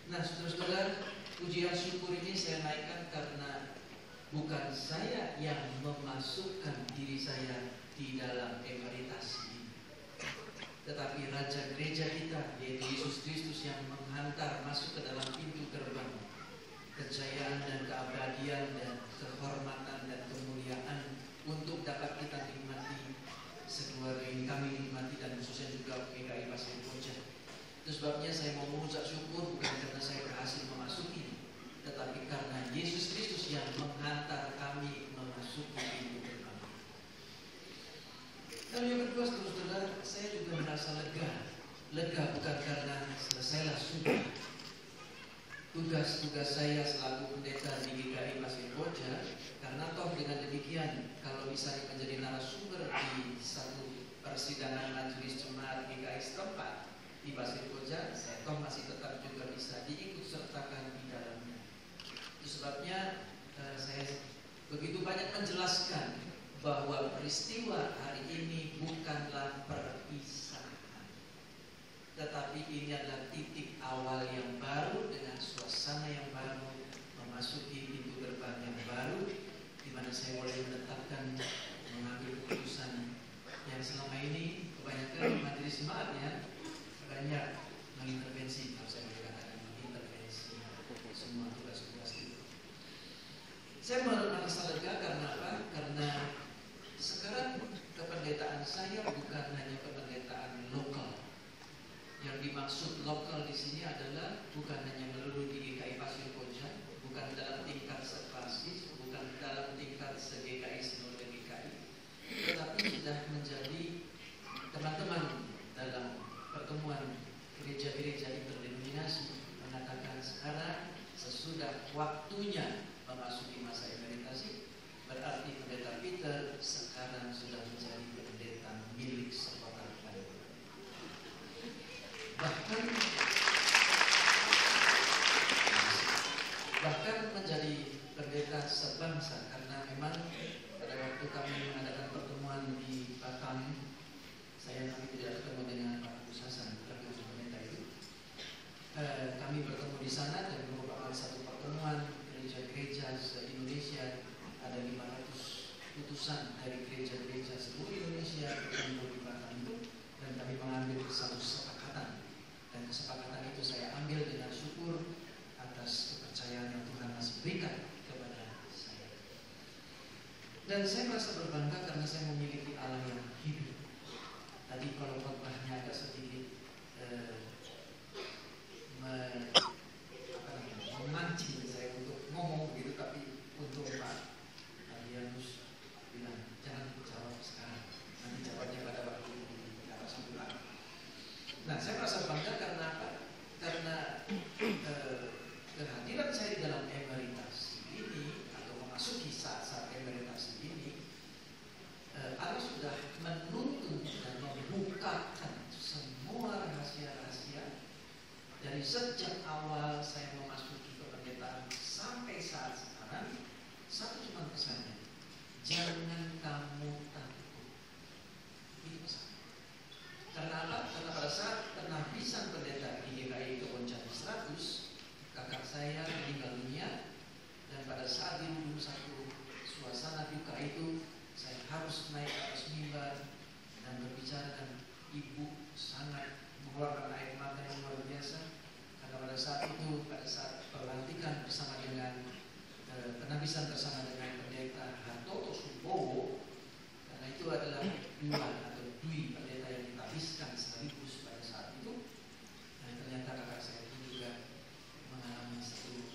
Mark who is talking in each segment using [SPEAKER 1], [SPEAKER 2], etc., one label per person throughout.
[SPEAKER 1] Nah, saudara-saudara, pujian syukur ini saya naikkan karena bukan saya yang memasukkan diri saya di dalam emeritasi ini, tetapi Raja Gereja kita, yaitu Yesus Kristus, yang menghantar masuk ke dalam pintu gerbang kejayaan dan keabadian dan kehormatan dan kemuliaan untuk dapat kita nikmati sekeluarga ini, kami nikmati, dan khususnya juga GKI Pasir Koja. Itu sebabnya saya mau mengucap syukur bukan karena saya berhasil memasuki, tetapi karena Yesus Kristus yang menghantar kami memasuki pintu gerbang. Lalu yang kedua, saudara-saudara, saya juga merasa lega. Lega bukan karena selesailah sudah tugas-tugas saya selaku pendeta di GKI Pasir Koja, karena toh dengan demikian kalau bisa menjadi narasumber di satu persidangan majelis jemaat GKI setempat di Pasir Koja, saya toh masih tetap juga bisa diikut sertakan di dalamnya. Itu sebabnya saya begitu banyak menjelaskan bahwa peristiwa hari ini bukanlah perpisahan, tetapi ini adalah titik awal yang baru dengan suasana yang baru, memasuki pintu gerbang yang baru, di mana saya boleh menetapkan, mengambil keputusan yang selama ini kebanyakan majelis jemaat ya banyak mengintervensi, kalau saya boleh katakan mengintervensi semua tugas-tugas itu. Saya merasa lega karena apa? Karena sekarang kependetaan saya bukan hanya kependetaan lokal. Yang dimaksud lokal di sini adalah bukan hanya melulu di GKI Pasir Koja, bukan dalam tingkat seklasis, bukan dalam tingkat se-GKI seluruh GKI, tetapi sudah menjadi teman-teman dalam pertemuan gereja-gereja interdenominasi mengatakan sekarang sesudah waktunya memasuki masa emeritasi, berarti pendeta Peter sekarang sudah menjadi pendeta milik sekota Bandung. Bahkan menjadi pendeta sebangsa, karena memang pada waktu kami mengadakan pertemuan di Batam, saya nanti tidak ketemu dengan Pak Kusasan, termasuk pendeta itu. Kami bertemu di sana dan merupakan satu pertemuan gereja-gereja se-Indonesia. Ada 500 utusan dari gereja-gereja seluruh Indonesia berkumpul di Batam itu, dan kami mengambil satu kesepakatan. Dan kesepakatan itu saya ambil dengan syukur atas kepercayaan yang Tuhan masih berikan kepada saya. Dan saya merasa berbangga karena saya memiliki Allah yang hidup. Tadi kalau khotbahnya agak sedikit memancing saya untuk ngomong gitu, tapi untuk Pak Adianus bilang jangan jawab sekarang, nanti jawabnya pada waktu di arah sebulan. Nah, saya merasa bangga karena apa? Karena kehadiran saya di dalam emeritasi ini atau memasuki saat-saat emeritasi ini, Allah sudah menuntun dan membukakan semua rahasia-rahasia dari sejak awal saya memasuki kependetaan sampai saat sekarang. Satu cuma pesannya, jangan kamu takut. Itu pesan. Karena apa? Karena pada saat penabisan pendeta di GKI Kebonjati 100, kakak saya meninggal dunia, dan pada saat dirundung satu suasana duka itu, saya harus naik ke atas mimbar dan berbicara, dan ibu sangat mengeluarkan air mata yang luar biasa. Karena pada saat itu, pada saat pelantikan bersama dengan penabisan bersama dengan pendeta Hartoto Subowo, karena itu adalah dua atau dui pendeta yang ditabiskan sekaligus pada saat itu, dan ternyata kakak saya itu juga mengalami satu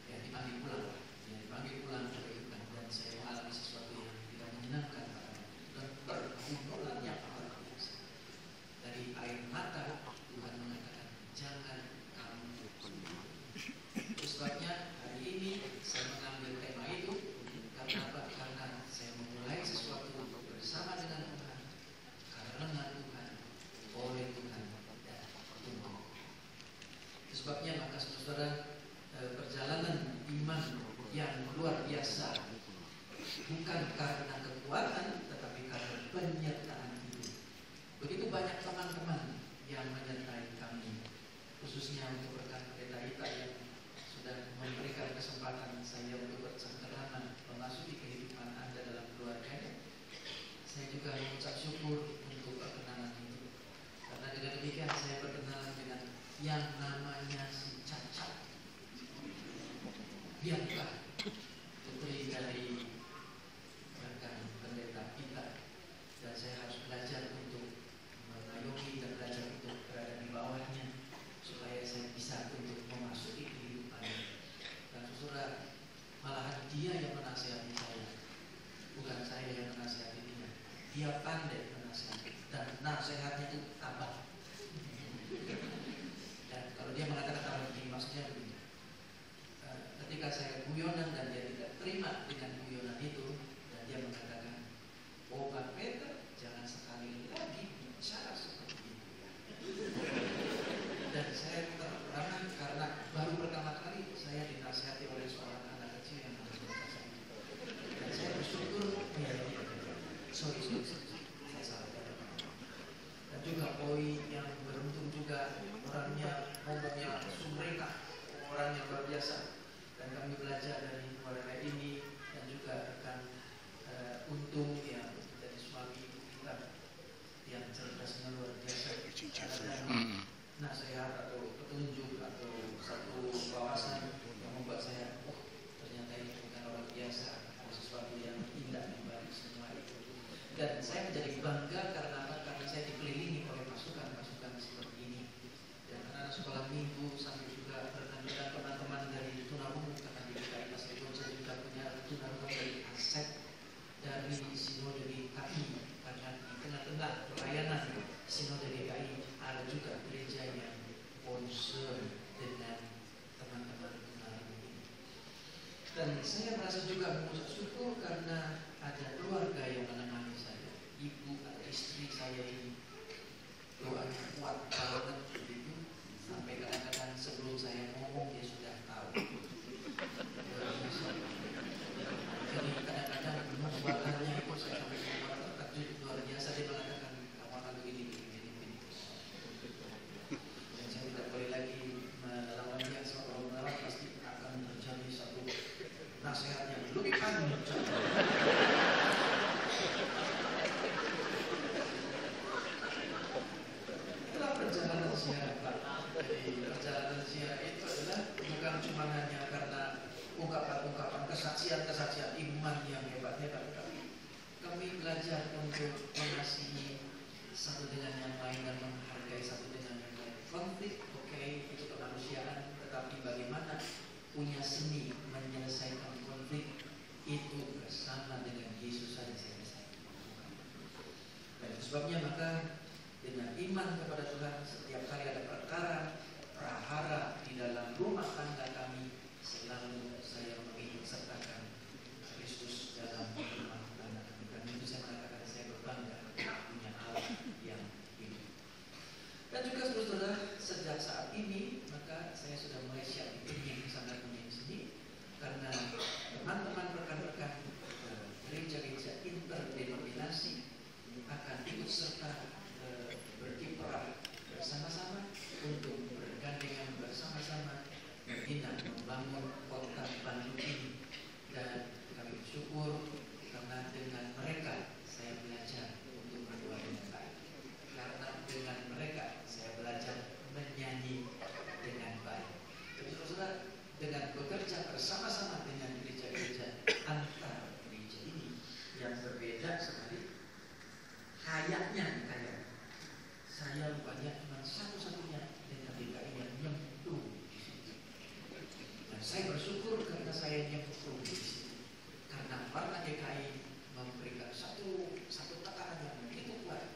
[SPEAKER 1] dipanggil pulang, dipanggil pulang ke kehidupan, dan saya mengalami sesuatu yang tidak menyenangkan pada waktu itu, dan pergumulan yang luar biasa. Dari air mata Tuhan mengatakan jangan kamu takut. Sebabnya hari ini saya mengambil tema itu karena apa? Karena saya memulai sesuatu bersama dengan Tuhan, karena Tuhan, oleh Tuhan, dan Tuhan. Itu sebabnya maka saudara, perjalanan iman yang luar biasa bukan karena kekuatan, tetapi karena penyertaan hidup. Begitu banyak teman-teman yang menyertai kami. khususnya untuk rekan pendeta Ita yang sudah memberikan kesempatan saya untuk bersama memasuki kehidupan Anda dalam keluarganya. Saya juga mengucap syukur untuk perkenalan itu, karena dengan demikian saya berkenalan dengan yang namanya si Caca Bianca, putri dari rekan pendeta Ita, dan saya harus belajar untuk mengayomi dan belajar untuk berada di bawahnya supaya saya bisa untuk memasuki kehidupannya. Dan saudara, malahan dia yang menasihati saya, bukan saya yang menasihati dia. Dia pandai menasihati dan nasihatnya itu tabah. Dan kalau dia mengatakan tabah begini, maksudnya begini. Ketika saya guyonan dan dia tidak terima dengan guyonan itu, dan dia mengatakan, "Oh Pak Peter, jangan sekali lagi bicara seperti itu." Dan saya terperangah karena baru pertama kali saya dinasihati oleh seorang anak kecil yang harus berkata. Dan saya bersyukur, sorry, saya salah. Dan juga Poi yang beruntung juga, orangnya ngomongnya sumringah, orang yang luar biasa. Dan kami belajar dari keluarga ini, dan juga rekan Untung yang dari suami kita yang cerdasnya luar biasa. Nasihat atau petunjuk atau satu wawasan yang membuat saya, oh ternyata ini bukan orang biasa, ada sesuatu yang indah di balik semua itu. Dan saya menjadi bangga karena saya dikelilingi oleh pasukan-pasukan seperti ini. Dan anak-anak sekolah minggu sampai juga rekan-rekan teman-teman dari tunarungu, karena di DKI Pasir saya juga punya tunarungu dari Asep, dari Sinode DKI, karena di tengah-tengah pelayanan Sinode DKI ada juga gereja yang concern dengan teman-teman tunarungu ini. Dan saya merasa juga mengucap syukur karena ada keluarga yang menemani saya. Ibu atau istri saya ini doanya kuat banget begitu, sampai kadang-kadang sebelum saya ngomong dia sudah tahu. Jadi kadang-kadang membuatannya itu saya sampai membuat terkejut luar biasa. Dia mengatakan, "Kamu akan begini. Dan saya tidak boleh lagi melawan dia, sebab kalau melawan pasti akan terjadi satu nasihat yang lebih panjang." Itulah perjalanan ziarah, Pak. Jadi perjalanan ziarah itu adalah bukan cuma hanya karena ungkapan-ungkapan kesaksian iman yang hebat-hebat, tapi kami belajar untuk mengasihi satu dengan yang lain dan menghargai satu dengan yang lain. Konflik, oke, itu kemanusiaan, tetapi bagaimana punya seni menyelesaikan konflik itu bersama dengan Yesus saja saya bisa. Dan itu sebabnya maka dengan iman kepada Tuhan, setiap kali ada perkara prahara di dalam rumah tangga kami, selalu saya mengikut sertakan Kristus dalam rumah tangga kami. Dan itu saya mengatakan saya berbangga punya Allah yang hidup. Dan juga saudara, sejak saat ini maka saya sudah mulai siap ini sangat sini, karena teman-teman rekan-rekan gereja-gereja interdenominasi akan ikut serta berkiprah bersama-sama untuk bergandengan bersama-sama membina, membangun kota Bandung ini. Dan kami bersyukur karena dengan mereka saya belajar untuk berdoa dengan baik, karena dengan mereka saya belajar menyanyi dengan baik. Jadi saudara, dengan bekerja bersama-sama dengan gereja-gereja antar gereja ini yang berbeda sekali, kayaknya saya rupanya cuma satu-satunya dengan DKI yang nyemplung di situ. Dan saya bersyukur karena saya nyemplung di situ, karena warna DKI memberikan satu tekanan yang begitu kuat.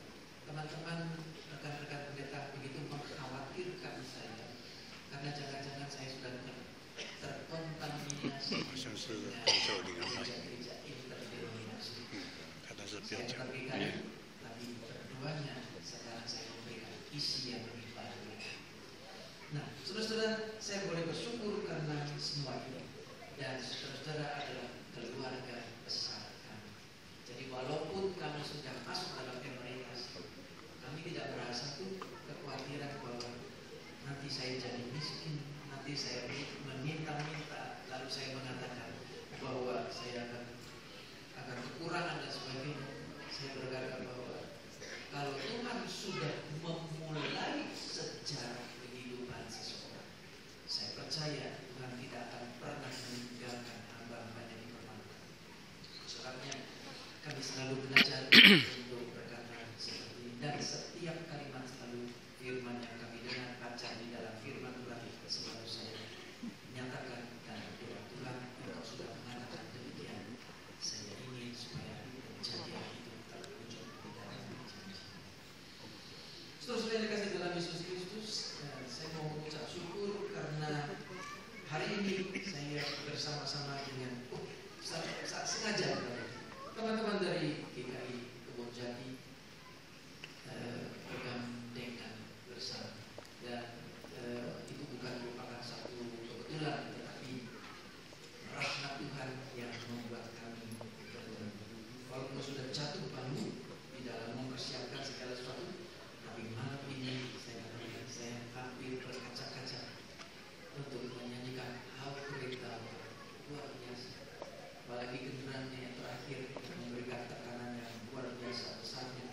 [SPEAKER 1] Teman-teman rekan-rekan pendeta begitu mengkhawatirkan saya, karena jangan-jangan saya sudah terkontaminasi dengan gereja-gereja interdenominasi. Saya terberikan, tapi berdoanya sekarang saya memberikan isi yang lebih baik. Nah, saudara-saudara, saya boleh bersyukur karena semua ini. Dan saudara-saudara adalah keluarga besar kami. Jadi walaupun kami sudah masuk dalam emeritas, kami tidak merasa tuh kekhawatiran bahwa nanti saya jadi miskin, nanti saya meminta-minta, lalu saya mengatakan bahwa saya akan kekurangan dan sebagainya. Saya berkata bahwa kalau Tuhan sudah memulai sejarah kehidupan seseorang, saya percaya Tuhan tidak akan pernah meninggalkan hamba-hambanya di permata. Sebabnya kami selalu belajar untuk berkata seperti ini, dan setiap kalimat selalu firman yang kami dengar baca di dalam firman Tuhan selalu saya nyatakan dan doa Tuhan, Engkau sudah mengatakan demikian. Saya ingin supaya kejadian itu terwujud di dalam janji. Saudara-saudara yang dikasihi dalam Yesus Kristus, saya mau mengucap syukur karena hari ini saya bersama-sama dengan sengaja teman-teman dari GKI Kebon Jati bergandengan bersama, dan itu bukan merupakan satu kebetulan, tetapi rahmat Tuhan yang membuat kami bertemu. Walaupun sudah jatuh bangun di dalam mempersiapkan segala sesuatu, tapi malam ini saya katakan saya hampir berkaca-kaca untuk menyanyikan How Great Thou Art. Luar biasa. Apalagi genderangnya yang terakhir yang memberikan tekanan yang luar biasa besarnya,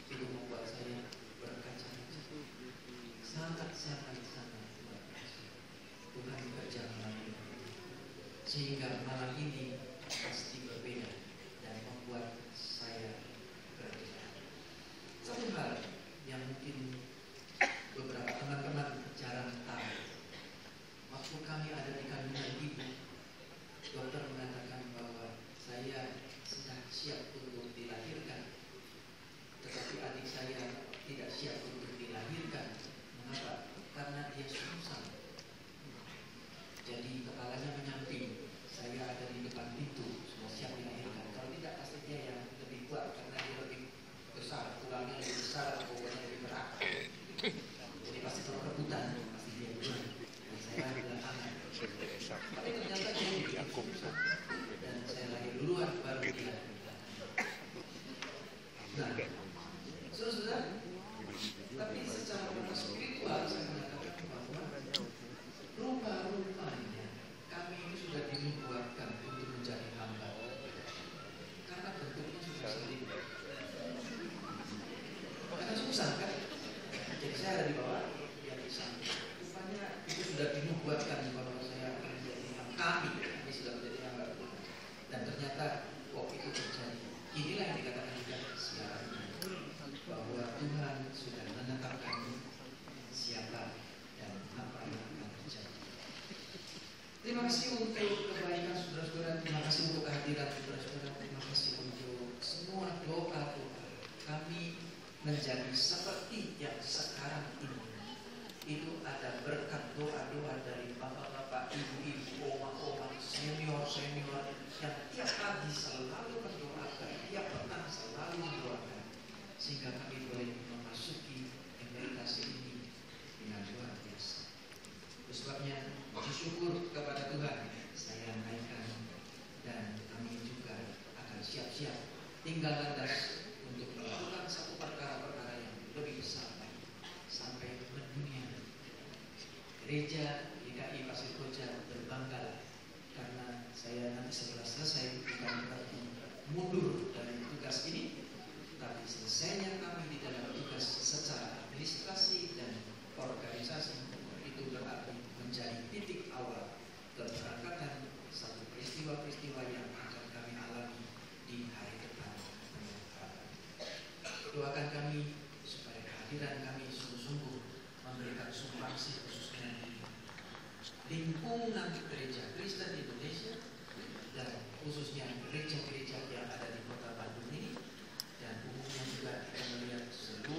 [SPEAKER 1] itu membuat saya berkaca-kaca. Sangat luar biasa. Tuhan bekerja malam ini, sehingga malam ini pasti berbeda dan membuat saya berbeda. Satu hal yang mungkin beberapa teman-teman jarang tahu, waktu kami ada di kandungan ibu, dokter mengatakan bahwa saya sudah siap untuk dilahirkan, tetapi adik saya tidak siap untuk dilahirkan. Mengapa? Karena dia susah. Jadi kepalanya menyamping, saya ada di depan pintu, sudah siap dilahirkan. Kalau tidak, pasti dia yang lebih kuat karena dia lebih besar, tulangnya lebih besar, bobotnya lebih berat. Jadi pasti kalau rebutan, pasti dia duluan. Dan saya belakangan. Tapi ternyata dia lebih susah. Dan saya lahir duluan, baru dia. Nah, saudara, tapi secara spiritual saya mengatakan bahwa rupa-rupanya kami ini sudah dinubuatkan untuk menjadi hamba, karena bentuknya sudah seperti itu. Karena susah kan? Jadi saya ada di bawah, dia di sana. Rupanya itu sudah dinubuatkan bahwa saya akan menjadi hamba. Kami sudah menjadi hamba. Dan ternyata kok itu terjadi. Inilah yang dikatakan juga siarannya, bahwa Tuhan sudah menetapkan siapa dan apa yang akan terjadi. Terima kasih untuk kebaikan saudara-saudara, terima kasih untuk kehadiran saudara-saudara, terima kasih untuk semua doa-doa kami menjadi seperti yang sekarang ini. Itu ada berkat doa-doa dari bapak-bapak, ibu-ibu, oma-oma, senior-senior yang tiap pagi selalu mendoakan, tiap petang selalu mendoakan, sehingga kami boleh memasuki emeritasi ini dengan luar biasa. Itu sebabnya puji syukur kepada Tuhan saya naikkan, dan kami juga akan siap-siap tinggal landas untuk melakukan satu perkara-perkara yang lebih besar lagi sampai mendunia. Gereja GKI Pasir Koja berbangga karena saya nanti setelah selesai bukan berarti mundur dari tugas ini, tapi selesainya kami di dalam tugas secara administrasi dan organisasi itu berarti menjadi titik awal keberangkatan satu peristiwa-peristiwa yang akan kami alami di hari depan. Doakan kami supaya kehadiran kami sungguh-sungguh memberikan sumbangsi khususnya di lingkungan gereja Kristen di Indonesia, dan khususnya gereja-gereja yang ada di kota Bandung ini, dan umumnya juga kita melihat seluruh